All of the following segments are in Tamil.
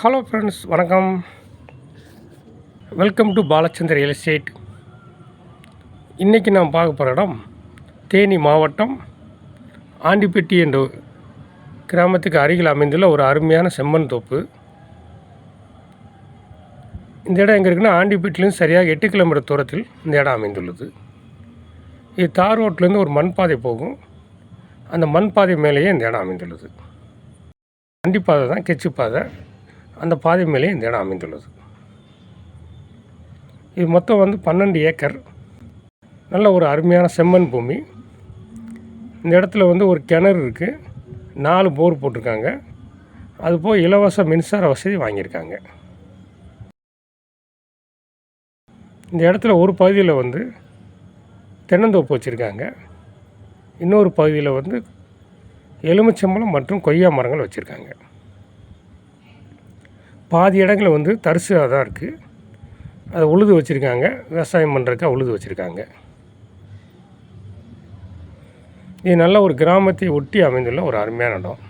ஹலோ ஃப்ரெண்ட்ஸ், வணக்கம். Welcome to Balachander real estate. இன்றைக்கி நான் பார்க்க போகிற இடம் தேனி மாவட்டம் ஆண்டிப்பட்டி என்ற கிராமத்துக்கு அருகில் அமைந்துள்ள ஒரு அருமையான செம்மண் தோப்பு. இந்த இடம் எங்கே இருக்குன்னா, ஆண்டிப்பட்டிலேருந்து சரியாக 8 கிலோமீட்டர் தூரத்தில் இந்த இடம் அமைந்துள்ளது. இது தார் ரோட்லேருந்து ஒரு மண் பாதை போகும். அந்த மண் பாதை மேலேயே இந்த இடம் அமைந்துள்ளது. வண்டி பாதை தான், கெச்சு பாதை. அந்த பாதை மேலே இந்த இடம் அமைந்துள்ளது. இது மொத்தம் 12 ஏக்கர். நல்ல ஒரு அருமையான செம்மண் பூமி. இந்த இடத்துல ஒரு கிணறு இருக்குது. 4 போர் போட்டிருக்காங்க. அதுபோல் இலவச மின்சார வசதி வாங்கியிருக்காங்க. இந்த இடத்துல ஒரு பகுதியில் தென்னந்தோப்பு வச்சுருக்காங்க. இன்னொரு பகுதியில் எலுமிச்சம்பழம் மற்றும் கொய்யா மரங்கள் வச்சுருக்காங்க. பாதி இடங்கள் தரிசாக தான் இருக்குது. அதை உழுது வச்சுருக்காங்க. விவசாயம் பண்ணுறதுக்காக உழுது வச்சுருக்காங்க. இது நல்ல ஒரு கிராமத்தை ஒட்டி அமைந்துள்ள ஒரு அருமையான இடம்.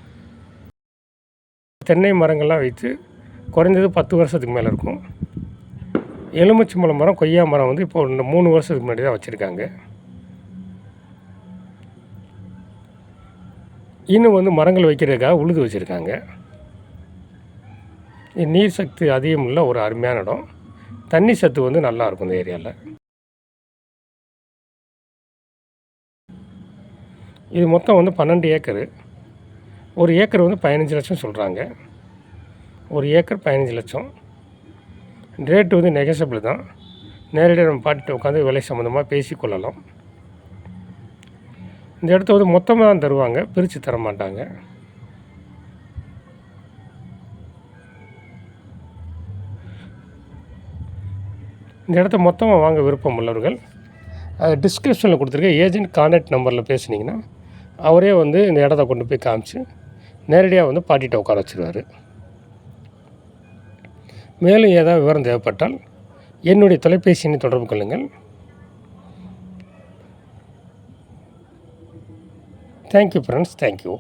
தென்னை மரங்கள்லாம் வைத்து குறைந்தது 10 வருஷத்துக்கு மேலே இருக்கும். எலுமிச்சம்பழம் மரம், கொய்யா மரம் இப்போ 3 வருஷத்துக்கு முன்னாடி தான் வச்சுருக்காங்க. இன்னும் மரங்கள் வைக்கிறதுக்காக உழுது வச்சுருக்காங்க. நீர் சக்தி அதிகம் உள்ள ஒரு அருமையான இடம். தண்ணி சத்து நல்லாயிருக்கும் இந்த ஏரியாவில். இது மொத்தம் 12 ஏக்கரு. ஒரு ஏக்கர் 15 லட்சம் சொல்கிறாங்க. ஒரு ஏக்கர் 15 லட்சம். ரேட்டு நெகசபிள் தான். நேரடியாக நம்ம பாட்டிட்டு உட்காந்து விலை சம்மந்தமாக பேசிக்கொள்ளலாம். இந்த இடத்த மொத்தமாக தான் தருவாங்க, பிரித்து தர மாட்டாங்க. இந்த இடத்த மொத்தமாக வாங்க விருப்பம் உள்ளவர்கள் டிஸ்கிரிப்ஷனில் கொடுத்துருக்க ஏஜென்ட் கான்டாக்ட் நம்பரில் பேசுனீங்கன்னா அவரே இந்த இடத்த கொண்டு போய் காமிச்சு நேரடியாக பாட்டிகிட்ட உட்கார வச்சுருவார். மேலும் ஏதாவது விவரம் தேவைப்பட்டால் என்னுடைய தொலைபேசி எண்ணை தொடர்பு கொள்ளுங்கள். Thank you friends, thank you.